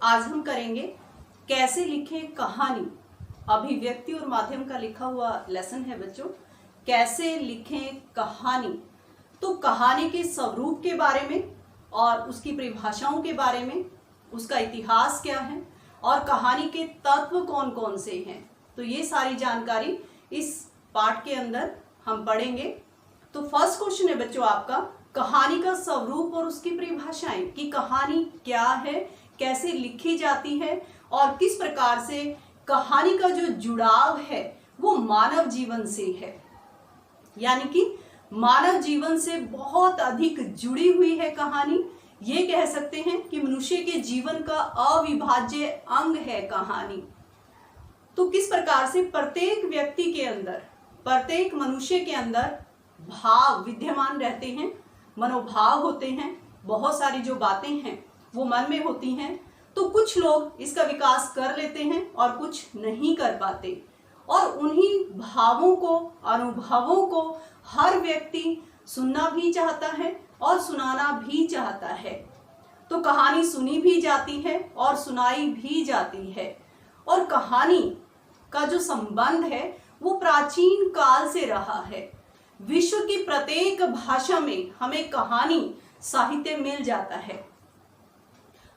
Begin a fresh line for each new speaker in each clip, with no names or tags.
आज हम करेंगे कैसे लिखें कहानी। अभिव्यक्ति और माध्यम का लिखा हुआ लेसन है बच्चों। कैसे लिखें कहानी। तो कहानी के स्वरूप के बारे में और उसकी परिभाषाओं के बारे में, उसका इतिहास क्या है और कहानी के तत्व कौन कौन से हैं, तो ये सारी जानकारी इस पाठ के अंदर हम पढ़ेंगे। तो फर्स्ट क्वेश्चन है बच्चों आपका, कहानी का स्वरूप और उसकी परिभाषाएं, कि कहानी क्या है, कैसे लिखी जाती है और किस प्रकार से कहानी का जो जुड़ाव है वो मानव जीवन से है, यानी कि मानव जीवन से बहुत अधिक जुड़ी हुई है कहानी। ये कह सकते हैं कि मनुष्य के जीवन का अविभाज्य अंग है कहानी। तो किस प्रकार से प्रत्येक व्यक्ति के अंदर, प्रत्येक मनुष्य के अंदर भाव विद्यमान रहते हैं, मनोभाव होते हैं, बहुत सारी जो बातें हैं वो मन में होती हैं। तो कुछ लोग इसका विकास कर लेते हैं और कुछ नहीं कर पाते, और उन्हीं भावों को, अनुभवों को हर व्यक्ति सुनना भी चाहता है और सुनाना भी चाहता है। तो कहानी सुनी भी जाती है और सुनाई भी जाती है, और कहानी का जो संबंध है वो प्राचीन काल से रहा है। विश्व की प्रत्येक भाषा में हमें कहानी साहित्य मिल जाता है।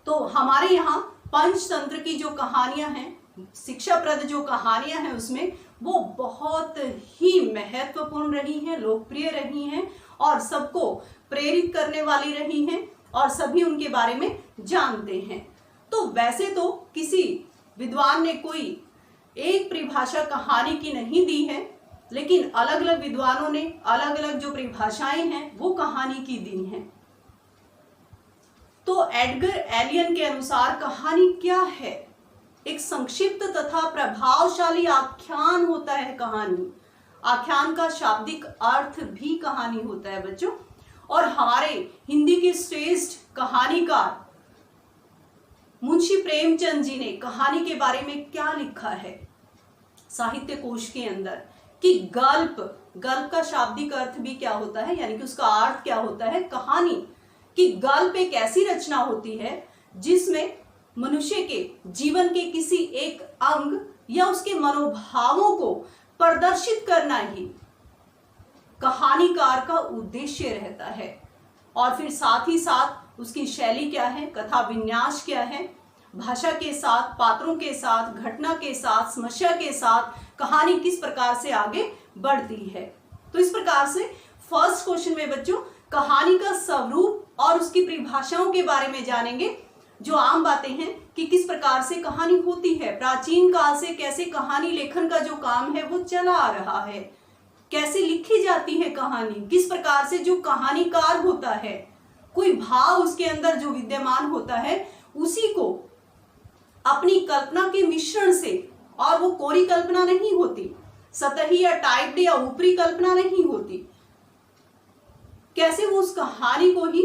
तो हमारे यहाँ पंचतंत्र की जो कहानियां हैं, शिक्षाप्रद जो कहानियां हैं, उसमें वो बहुत ही महत्वपूर्ण रही हैं, लोकप्रिय रही हैं और सबको प्रेरित करने वाली रही हैं और सभी उनके बारे में जानते हैं। तो वैसे तो किसी विद्वान ने कोई एक परिभाषा कहानी की नहीं दी है, लेकिन अलग अलग विद्वानों ने अलग अलग जो परिभाषाएं हैं वो कहानी की दी हैं। तो एडगर एलियन के अनुसार कहानी क्या है? एक संक्षिप्त तथा प्रभावशाली आख्यान होता है कहानी। आख्यान का शाब्दिक अर्थ भी कहानी होता है बच्चों। और हमारे हिंदी के श्रेष्ठ कहानीकार मुंशी प्रेमचंद जी ने कहानी के बारे में क्या लिखा है साहित्य कोश के अंदर, कि गल्प का शाब्दिक अर्थ भी क्या होता है, यानी कि उसका अर्थ क्या होता है कहानी। कि गल्प एक ऐसी रचना होती है जिसमें मनुष्य के जीवन के किसी एक अंग या उसके मनोभावों को प्रदर्शित करना ही कहानीकार का उद्देश्य रहता है। और फिर साथ ही साथ उसकी शैली क्या है, कथा विन्यास क्या है, भाषा के साथ, पात्रों के साथ, घटना के साथ, समस्या के साथ कहानी किस प्रकार से आगे बढ़ती है। तो इस प्रकार से फर्स्ट क्वेश्चन में बच्चों कहानी का स्वरूप और उसकी परिभाषाओं के बारे में जानेंगे। जो आम बातें हैं कि किस प्रकार से कहानी होती है, प्राचीन काल से कैसे कहानी लेखन का जो काम है वो चला आ रहा है, कैसे लिखी जाती है कहानी, किस प्रकार से जो कहानीकार होता है, कोई भाव उसके अंदर जो विद्यमान होता है उसी को अपनी कल्पना के मिश्रण से, और वो कोरी कल्पना नहीं होती, सतही या टाइप्ड या ऊपरी कल्पना नहीं होती, कैसे वो उस कहानी को ही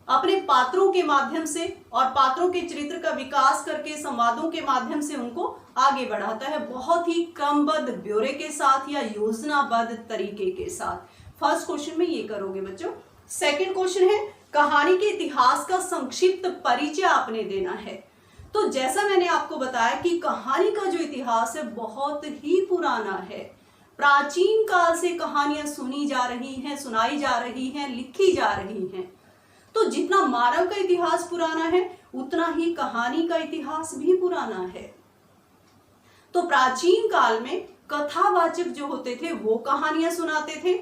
अपने पात्रों के माध्यम से और पात्रों के चरित्र का विकास करके संवादों के माध्यम से उनको आगे बढ़ाता है, बहुत ही क्रमबद्ध ब्यौरे के साथ या योजनाबद्ध तरीके के साथ। फर्स्ट क्वेश्चन में ये करोगे बच्चों। सेकंड क्वेश्चन है, कहानी के इतिहास का संक्षिप्त परिचय आपने देना है। तो जैसा मैंने आपको बताया कि कहानी का जो इतिहास है बहुत ही पुराना है। प्राचीन काल से कहानियां सुनी जा रही हैं, सुनाई जा रही हैं, लिखी जा रही हैं। तो जितना मानव का इतिहास पुराना है उतना ही कहानी का इतिहास भी पुराना है। तो प्राचीन काल में कथावाचक जो होते थे वो कहानियां सुनाते थे,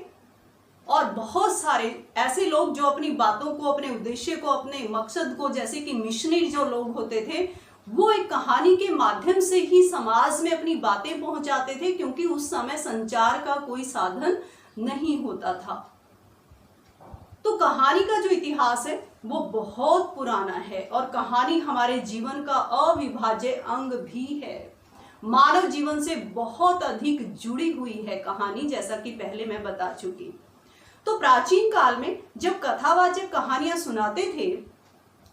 और बहुत सारे ऐसे लोग जो अपनी बातों को, अपने उद्देश्य को, अपने मकसद को, जैसे कि मिशनरी जो लोग होते थे, वो एक कहानी के माध्यम से ही समाज में अपनी बातें पहुंचाते थे, क्योंकि उस समय संचार का कोई साधन नहीं होता था। तो कहानी का जो इतिहास है वो बहुत पुराना है, और कहानी हमारे जीवन का अविभाज्य अंग भी है। मानव जीवन से बहुत अधिक जुड़ी हुई है कहानी, जैसा कि पहले मैं बता चुकी। तो प्राचीन काल में जब कथावाचक कहानियां सुनाते थे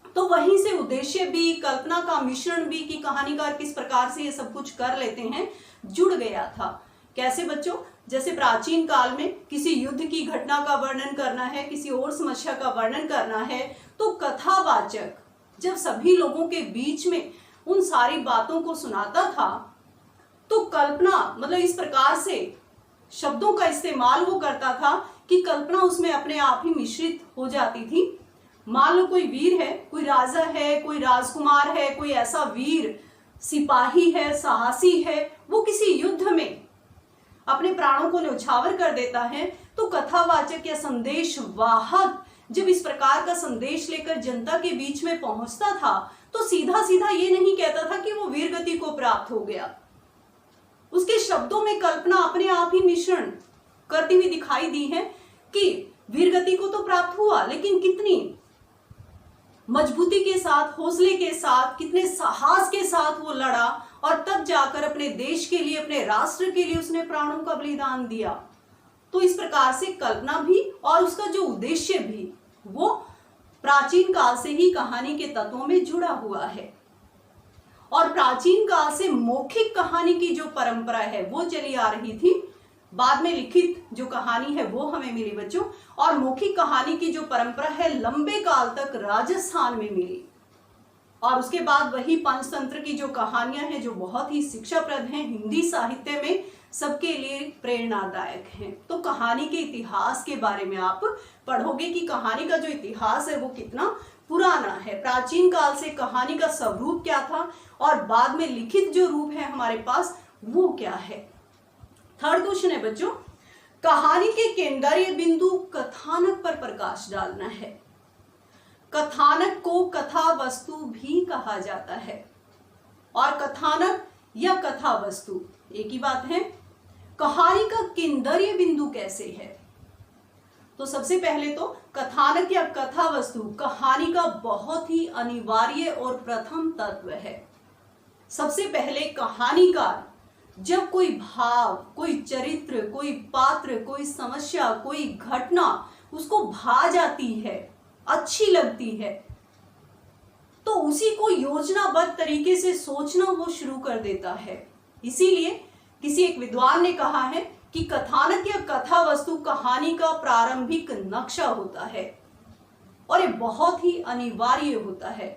तो वहीं से उद्देश्य भी, कल्पना का मिश्रण भी, कि कहानीकार किस प्रकार से ये सब कुछ कर लेते हैं, जुड़ गया था। कैसे बच्चों? जैसे प्राचीन काल में किसी युद्ध की घटना का वर्णन करना है, किसी और समस्या का वर्णन करना है, तो कथावाचक जब सभी लोगों के बीच में उन सारी बातों को सुनाता था, तो कल्पना मतलब इस प्रकार से शब्दों का इस्तेमाल वो करता था कि कल्पना उसमें अपने आप ही मिश्रित हो जाती थी। मान लो कोई वीर है, कोई राजा है, कोई राजकुमार है, कोई ऐसा वीर सिपाही है, साहसी है, वो किसी युद्ध में अपने प्राणों को न्यौछावर कर देता है, तो कथावाचक या संदेश वाहक जब इस प्रकार का संदेश लेकर जनता के बीच में पहुंचता था, तो सीधा सीधा ये नहीं कहता था कि वो वीर गति को प्राप्त हो गया। उसके शब्दों में कल्पना अपने आप ही मिश्रण करती हुई दिखाई दी है कि वीर गति को तो प्राप्त हुआ, लेकिन कितनी मजबूती के साथ, हौसले के साथ, कितने साहस के साथ वो लड़ा और तब जाकर अपने देश के लिए, अपने राष्ट्र के लिए उसने प्राणों का बलिदान दिया। तो इस प्रकार से कल्पना भी और उसका जो उद्देश्य भी वो प्राचीन काल से ही कहानी के तत्वों में जुड़ा हुआ है। और प्राचीन काल से मौखिक कहानी की जो परंपरा है वो चली आ रही थी। बाद में लिखित जो कहानी है वो हमें मिली बच्चों, और मौखिक कहानी की जो परंपरा है लंबे काल तक राजस्थान में मिली। और उसके बाद वही पंचतंत्र की जो कहानियां हैं जो बहुत ही शिक्षाप्रद हैं, हिंदी साहित्य में सबके लिए प्रेरणादायक हैं। तो कहानी के इतिहास के बारे में आप पढ़ोगे कि कहानी का जो इतिहास है वो कितना पुराना है। प्राचीन काल से कहानी का स्वरूप क्या था और बाद में लिखित जो रूप है हमारे पास वो क्या है। थर्ड क्वेश्चन है बच्चों, कहानी के केंद्रीय बिंदु कथानक पर प्रकाश डालना है। कथानक को कथा वस्तु भी कहा जाता है, और कथानक या कथा वस्तु एक ही बात है। कहानी का केंद्रीय बिंदु कैसे है? तो सबसे पहले तो कथानक या कथा वस्तु कहानी का बहुत ही अनिवार्य और प्रथम तत्व है। सबसे पहले कहानीकार जब कोई भाव, कोई चरित्र, कोई पात्र, कोई समस्या, कोई घटना उसको भा जाती है, अच्छी लगती है, तो उसी को योजनाबद्ध तरीके से सोचना वो शुरू कर देता है। इसीलिए किसी एक विद्वान ने कहा है कि कथानक या कथा वस्तु कहानी का प्रारंभिक नक्शा होता है और ये बहुत ही अनिवार्य होता है।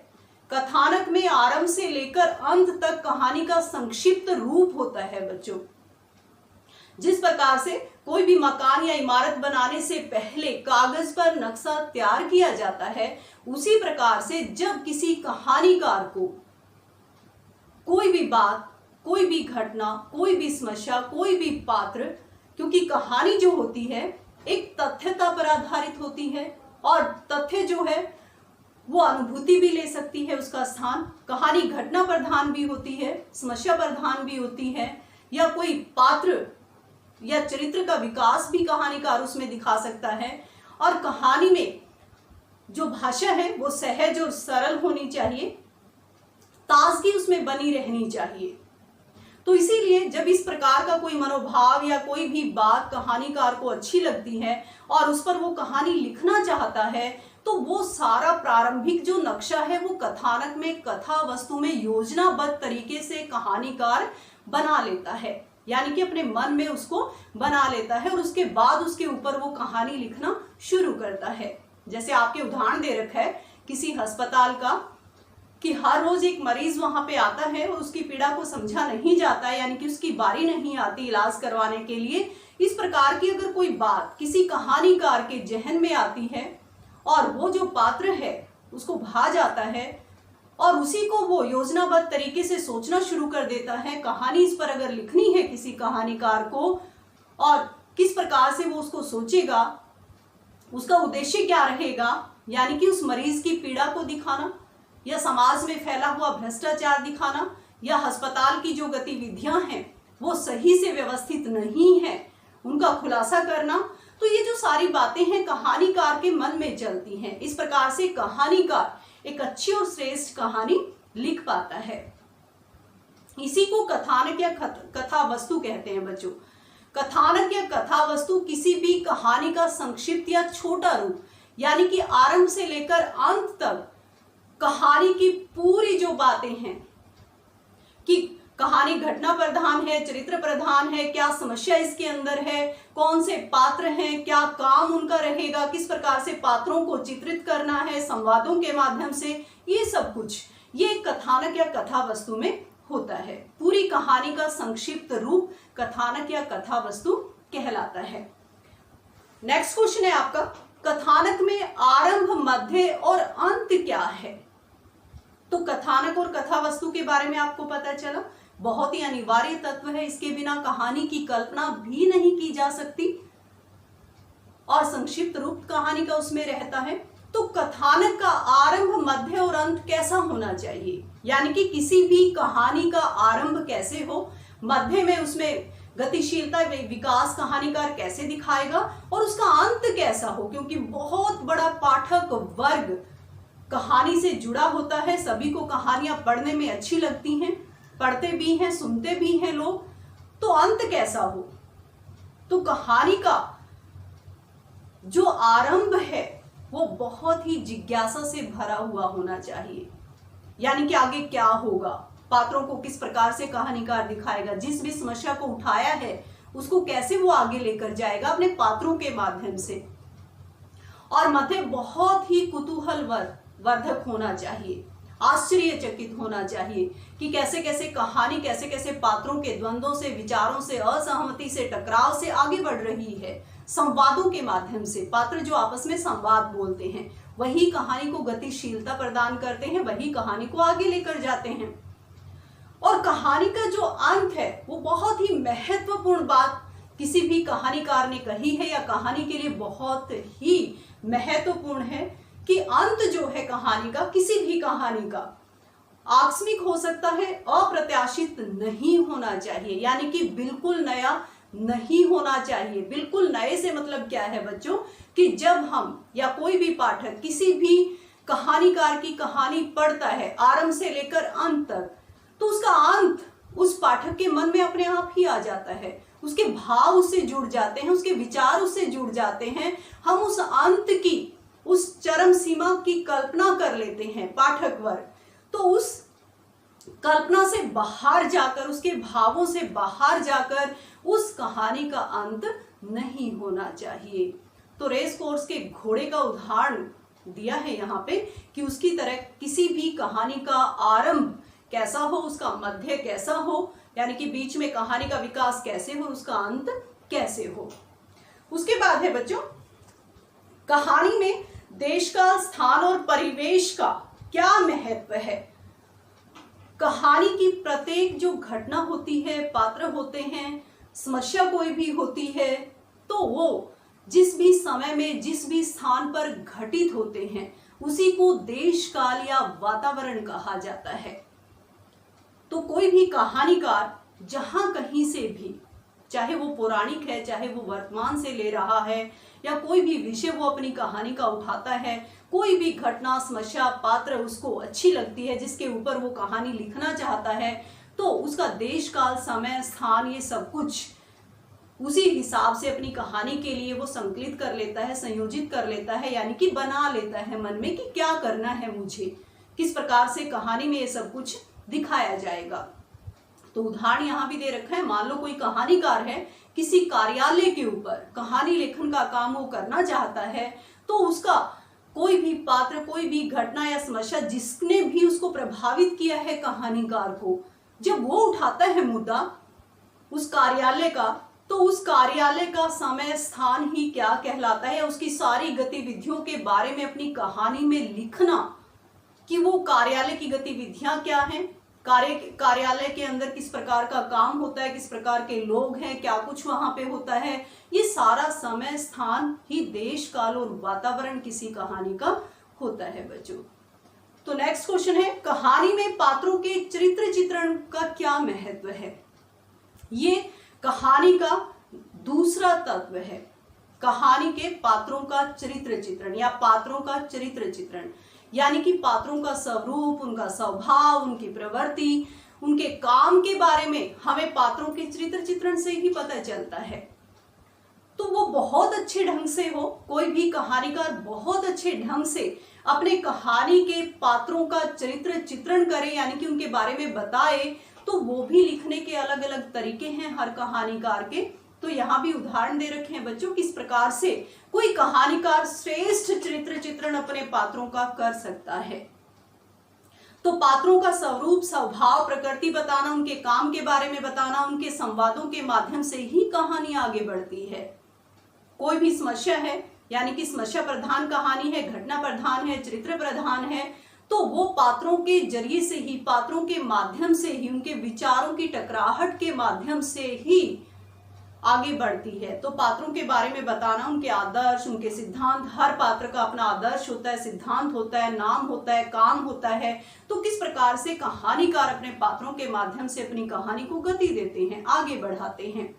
कथानक में आरंभ से लेकर अंत तक कहानी का संक्षिप्त रूप होता है बच्चों। जिस प्रकार से कोई भी मकान या इमारत बनाने से पहले कागज पर नक्शा तैयार किया जाता है, उसी प्रकार से जब किसी कहानीकार को कोई भी बात, कोई भी घटना, कोई भी समस्या, कोई भी पात्र, क्योंकि कहानी जो होती है एक तथ्यता पर आधारित होती है और तथ्य जो है वो अनुभूति भी ले सकती है उसका स्थान। कहानी घटना प्रधान भी होती है, समस्या प्रधान भी होती है, या कोई पात्र या चरित्र का विकास भी कहानीकार उसमें दिखा सकता है। और कहानी में जो भाषा है वो सहज और सरल होनी चाहिए, ताजगी उसमें बनी रहनी चाहिए। तो इसीलिए जब इस प्रकार का कोई मनोभाव या कोई भी बात कहानीकार को अच्छी लगती है और उस पर वो कहानी लिखना चाहता है, तो वो सारा प्रारंभिक जो नक्शा है वो कथानक में, कथा वस्तु में योजनाबद्ध तरीके से कहानीकार बना लेता है, यानी कि अपने मन में उसको बना लेता है और उसके बाद उसके ऊपर वो कहानी लिखना शुरू करता है। जैसे आपके उदाहरण दे रखा है किसी अस्पताल का कि हर रोज एक मरीज वहां पे आता है और उसकी पीड़ा को समझा नहीं जाता है, यानी कि उसकी बारी नहीं आती इलाज करवाने के लिए। इस प्रकार की अगर कोई बात किसी कहानीकार के जहन में आती है और वो जो पात्र है उसको भा जाता है और उसी को वो योजनाबद्ध तरीके से सोचना शुरू कर देता है, कहानी इस पर अगर लिखनी है किसी कहानीकार को और किस प्रकार से वो उसको सोचेगा, उसका उद्देश्य क्या रहेगा, यानी कि उस मरीज की पीड़ा को दिखाना या समाज में फैला हुआ भ्रष्टाचार दिखाना या अस्पताल की जो गतिविधियां हैं वो सही से व्यवस्थित नहीं है उनका खुलासा करना। तो ये जो सारी बातें हैं कहानीकार के मन में चलती हैं। इस प्रकार से कहानीकार एक अच्छी और श्रेष्ठ कहानी लिख पाता है। इसी को कथानक या कथा वस्तु कहते हैं बच्चों। कथानक या कथा वस्तु किसी भी कहानी का संक्षिप्त या छोटा रूप, यानी कि आरंभ से लेकर अंत तक कहानी की पूरी जो बातें हैं कि कहानी घटना प्रधान है, चरित्र प्रधान है, क्या समस्या इसके अंदर है, कौन से पात्र हैं, क्या काम उनका रहेगा, किस प्रकार से पात्रों को चित्रित करना है संवादों के माध्यम से, ये सब कुछ ये कथानक या कथा वस्तु में होता है। पूरी कहानी का संक्षिप्त रूप कथानक या कथा वस्तु कहलाता है। नेक्स्ट क्वेश्चन है आपका, कथानक में आरंभ, मध्य और अंत क्या है? तो कथानक और कथा वस्तु के बारे में आपको पता चला, बहुत ही अनिवार्य तत्व है, इसके बिना कहानी की कल्पना भी नहीं की जा सकती और संक्षिप्त रूप कहानी का उसमें रहता है। तो कथानक का आरंभ, मध्य और अंत कैसा होना चाहिए, यानी कि किसी भी कहानी का आरंभ कैसे हो, मध्य में उसमें गतिशीलता विकास कहानीकार कैसे दिखाएगा और उसका अंत कैसा हो, क्योंकि बहुत बड़ा पाठक वर्ग कहानी से जुड़ा होता है, सभी को कहानियां पढ़ने में अच्छी लगती हैं, पढ़ते भी हैं, सुनते भी हैं लोग, तो अंत कैसा हो। तो कहानी का जो आरंभ है वो बहुत ही जिज्ञासा से भरा हुआ होना चाहिए, यानी कि आगे क्या होगा, पात्रों को किस प्रकार से कहानीकार दिखाएगा, जिस भी समस्या को उठाया है उसको कैसे वो आगे लेकर जाएगा अपने पात्रों के माध्यम से। और मध्य बहुत ही कुतूहल वर्धक होना चाहिए, आश्चर्यचकित होना चाहिए कि कैसे कैसे कहानी, कैसे कैसे पात्रों के द्वंद्वों से, विचारों से, असहमति से, टकराव से आगे बढ़ रही है। संवादों के माध्यम से पात्र जो आपस में संवाद बोलते हैं वही कहानी को गतिशीलता प्रदान करते हैं, वही कहानी को आगे लेकर जाते हैं। और कहानी का जो अंत है वो बहुत ही महत्वपूर्ण बात किसी भी कहानीकार ने कही है या कहानी के लिए बहुत ही महत्वपूर्ण है कि अंत जो है कहानी का, किसी भी कहानी का आकस्मिक हो सकता है, अप्रत्याशित नहीं होना चाहिए, यानी कि बिल्कुल नया नहीं होना चाहिए। बिल्कुल नए से मतलब क्या है बच्चों, कि जब हम या कोई भी पाठक किसी भी कहानीकार की कहानी पढ़ता है आरंभ से लेकर अंत तक, तो उसका अंत उस पाठक के मन में अपने आप ही आ जाता है, उसके भाव उससे जुड़ जाते हैं, उसके विचार उससे जुड़ जाते हैं। हम उस अंत की, उस चरम सीमा की कल्पना कर लेते हैं पाठक वर्ग, तो उस कल्पना से बाहर जाकर, उसके भावों से बाहर जाकर उस कहानी का अंत नहीं होना चाहिए। तो रेस कोर्स के घोड़े का उदाहरण दिया है यहाँ पे कि उसकी तरह किसी भी कहानी का आरंभ कैसा हो, उसका मध्य कैसा हो, यानी कि बीच में कहानी का विकास कैसे हो, उसका अंत कैसे हो। उसके बाद है बच्चों, कहानी में देश का, स्थान और परिवेश का क्या महत्व है। कहानी की प्रत्येक जो घटना होती है, पात्र होते हैं, समस्या कोई भी होती है, तो वो जिस भी समय में, जिस भी स्थान पर घटित होते हैं उसी को देश, काल या वातावरण कहा जाता है। तो कोई भी कहानीकार जहां कहीं से भी, चाहे वो पौराणिक है, चाहे वो वर्तमान से ले रहा है, या कोई भी विषय वो अपनी कहानी का उठाता है, कोई भी घटना, समस्या, पात्र उसको अच्छी लगती है, जिसके ऊपर वो कहानी लिखना चाहता है, तो उसका देश, काल, समय, स्थान, ये सब कुछ उसी हिसाब से अपनी कहानी के लिए वो संकलित कर लेता है, संयोजित कर लेता है, यानी कि बना लेता है मन में कि क्या करना है मुझे, किस प्रकार से कहानी में ये सब कुछ दिखाया जाएगा। तो उदाहरण यहाँ भी दे रखा है, मान लो कोई कहानीकार है, किसी कार्यालय के ऊपर कहानी लेखन का काम वो करना चाहता है, तो उसका कोई भी पात्र, कोई भी घटना या समस्या जिसने भी उसको प्रभावित किया है कहानीकार को, जब वो उठाता है मुद्दा उस कार्यालय का, तो उस कार्यालय का समय, स्थान ही क्या कहलाता है, उसकी सारी गतिविधियों के बारे में अपनी कहानी में लिखना कि वो कार्यालय की गतिविधियां क्या हैं, कार्यालय के अंदर किस प्रकार का काम होता है, किस प्रकार के लोग हैं, क्या कुछ वहां पे होता है, ये सारा समय, स्थान ही देश, काल और वातावरण किसी कहानी का होता है बच्चों। तो नेक्स्ट क्वेश्चन है, कहानी में पात्रों के चरित्र चित्रण का क्या महत्व है। ये कहानी का दूसरा तत्व है, कहानी के पात्रों का चरित्र चित्रण या पात्रों का चरित्र चित्रण, यानी कि पात्रों का स्वरूप, उनका स्वभाव, उनकी प्रवृत्ति, उनके काम के बारे में हमें पात्रों के चरित्र चित्रण से ही पता चलता है। तो वो बहुत अच्छे ढंग से हो, कोई भी कहानीकार बहुत अच्छे ढंग से अपने कहानी के पात्रों का चरित्र चित्रण करे, यानी कि उनके बारे में बताए, तो वो भी लिखने के अलग अलग तरीके हैं हर कहानीकार के। तो यहाँ भी उदाहरण दे रखे हैं बच्चों, किस प्रकार से कोई कहानीकार श्रेष्ठ चरित्र चित्रण अपने पात्रों का कर सकता है। तो पात्रों का स्वरूप, स्वभाव, प्रकृति बताना, उनके काम के बारे में बताना, उनके संवादों के माध्यम से ही कहानी आगे बढ़ती है। कोई भी समस्या है, यानी कि समस्या प्रधान कहानी है, घटना प्रधान है, चरित्र प्रधान है, तो वो पात्रों के जरिए से ही, पात्रों के माध्यम से ही, उनके विचारों की टकराहट के माध्यम से ही आगे बढ़ती है। तो पात्रों के बारे में बताना, उनके आदर्श, उनके सिद्धांत, हर पात्र का अपना आदर्श होता है, सिद्धांत होता है, नाम होता है, काम होता है। तो किस प्रकार से कहानीकार अपने पात्रों के माध्यम से अपनी कहानी को गति देते हैं, आगे बढ़ाते हैं।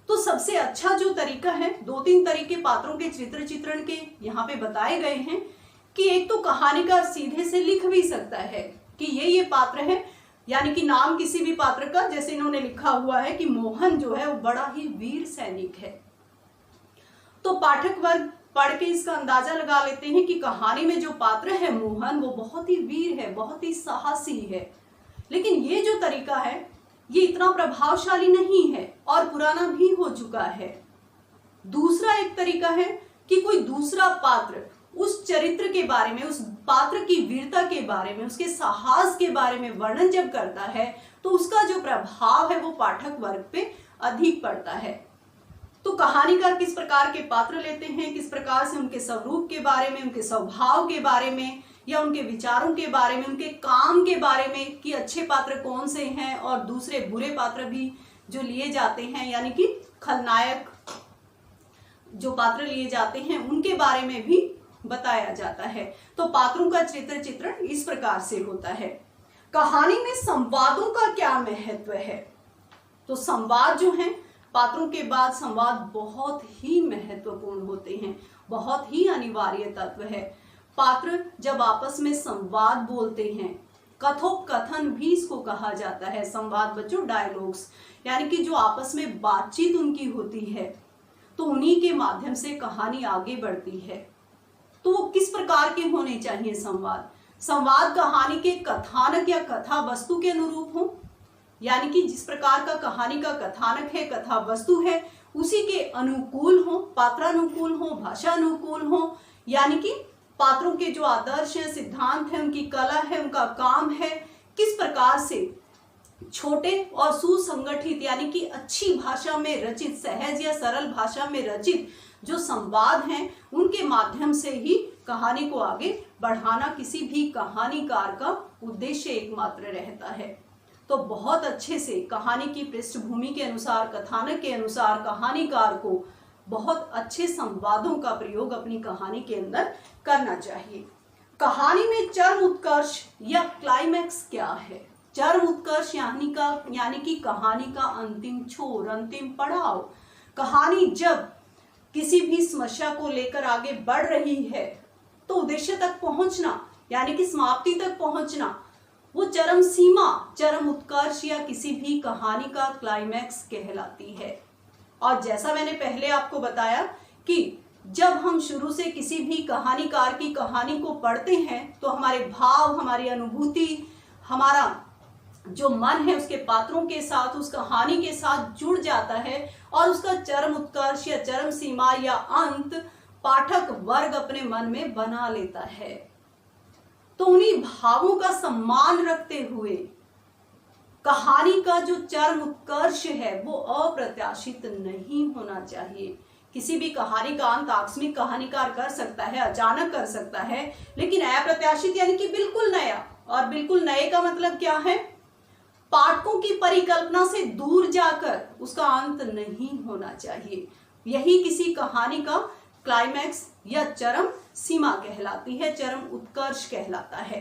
तो सबसे अच्छा जो तरीका है, 2-3 तरीके पात्रों के चरित्र चित्रण के यहाँ पे बताए गए हैं कि एक तो कहानीकार सीधे से लिख भी सकता है कि ये पात्र है, यानी कि नाम किसी भी पात्र का, जैसे इन्होंने लिखा हुआ है कि मोहन जो है वो बड़ा ही वीर सैनिक है। तो पाठक वर्ग पढ़ के इसका अंदाजा लगा लेते हैं कि कहानी में जो पात्र है मोहन, वो बहुत ही वीर है, बहुत ही साहसी है। लेकिन ये जो तरीका है ये इतना प्रभावशाली नहीं है और पुराना भी हो चुका है। दूसरा एक तरीका है कि कोई दूसरा पात्र उस चरित्र के बारे में, उस पात्र की वीरता के बारे में, उसके साहस के बारे में वर्णन जब करता है तो उसका जो प्रभाव है वो पाठक वर्ग पे अधिक पड़ता है। तो कहानीकार किस प्रकार के पात्र लेते हैं, किस प्रकार से उनके स्वरूप के बारे में, उनके स्वभाव के बारे में, या उनके विचारों के बारे में, उनके काम के बारे में कि अच्छे पात्र कौन से हैं और दूसरे बुरे पात्र भी जो लिए जाते हैं, यानी कि खलनायक जो पात्र लिए जाते हैं उनके बारे में भी बताया जाता है। तो पात्रों का चरित्र चित्रण इस प्रकार से होता है। कहानी में संवादों का क्या महत्व है? तो संवाद जो है, पात्रों के बाद संवाद बहुत ही महत्वपूर्ण होते हैं, बहुत ही अनिवार्य तत्व है। पात्र जब आपस में संवाद बोलते हैं, कथोपकथन भी इसको कहा जाता है। संवाद बच्चों डायलॉग्स, यानी कि जो आपस में बातचीत उनकी होती है, तो उन्हीं के माध्यम से कहानी आगे बढ़ती है। तो वो किस प्रकार के होने चाहिए संवाद? संवाद कहानी के कथानक या कथा वस्तु के अनुरूप हो, यानी कि जिस प्रकार का कहानी का कथानक है, कथा वस्तु है, उसी के अनुकूल हो, पात्रानुकूल हो, भाषा अनुकूल हो, यानी कि पात्रों के जो आदर्श हैं, सिद्धांत हैं, उनकी कला है, उनका काम है, किस प्रकार से छोटे और सुसंगठित, यानी कि अच्छी भाषा में रचित, सहज या सरल भाषा में रचित जो संवाद हैं, उनके माध्यम से ही कहानी को आगे बढ़ाना किसी भी कहानीकार का उद्देश्य एकमात्र रहता है। तो बहुत अच्छे से कहानी की पृष्ठभूमि के अनुसार, कथानक के अनुसार कहानीकार को बहुत अच्छे संवादों का प्रयोग अपनी कहानी के अंदर करना चाहिए। कहानी में चरम उत्कर्ष या क्लाइमैक्स क्या है? चरम उत्कर्ष यानी कि कहानी का अंतिम छोर, अंतिम पड़ाव। कहानी जब किसी भी समस्या को लेकर आगे बढ़ रही है तो उद्देश्य तक पहुंचना, यानी कि समाप्ति तक पहुंचना, वो चरम सीमा, चरम उत्कर्ष या किसी भी कहानी का क्लाइमैक्स कहलाती है। और जैसा मैंने पहले आपको बताया कि जब हम शुरू से किसी भी कहानीकार की कहानी को पढ़ते हैं तो हमारे भाव, हमारी अनुभूति, हमारा जो मन है उसके पात्रों के साथ, उस कहानी के साथ जुड़ जाता है और उसका चरम उत्कर्ष या चरम सीमा या अंत पाठक वर्ग अपने मन में बना लेता है। तो उन्हीं भावों का सम्मान रखते हुए कहानी का जो चरम उत्कर्ष है वो अप्रत्याशित नहीं होना चाहिए। किसी भी कहानी का अंत आकस्मिक कहानीकार कर सकता है, अचानक कर सकता है, लेकिन अप्रत्याशित यानी कि बिल्कुल नया। और बिल्कुल नए का मतलब क्या है? पाठकों की परिकल्पना से दूर जाकर उसका अंत नहीं होना चाहिए। यही किसी कहानी का क्लाइमैक्स या चरम सीमा कहलाती है, चरम उत्कर्ष कहलाता है।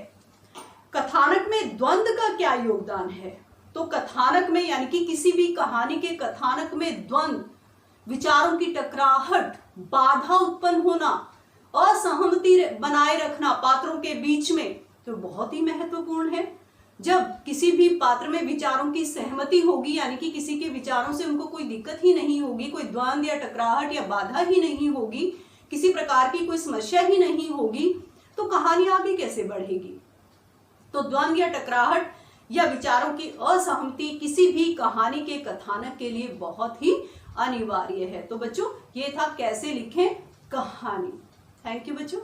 कथानक में द्वंद्व का क्या योगदान है? तो कथानक में, यानी कि किसी भी कहानी के कथानक में द्वंद्व, विचारों की टकराहट, बाधा उत्पन्न होना, असहमति बनाए रखना पात्रों के बीच में, तो बहुत ही महत्वपूर्ण है। जब किसी भी पात्र में विचारों की सहमति होगी, यानी कि किसी के विचारों से उनको कोई दिक्कत ही नहीं होगी, कोई द्वंद्व या टकराहट या बाधा ही नहीं होगी, किसी प्रकार की कोई समस्या ही नहीं होगी, तो कहानी आगे कैसे बढ़ेगी? तो द्वंद्व या टकराहट या विचारों की असहमति किसी भी कहानी के कथानक के लिए बहुत ही अनिवार्य है। तो बच्चों ये था कैसे लिखें कहानी। थैंक यू बच्चों।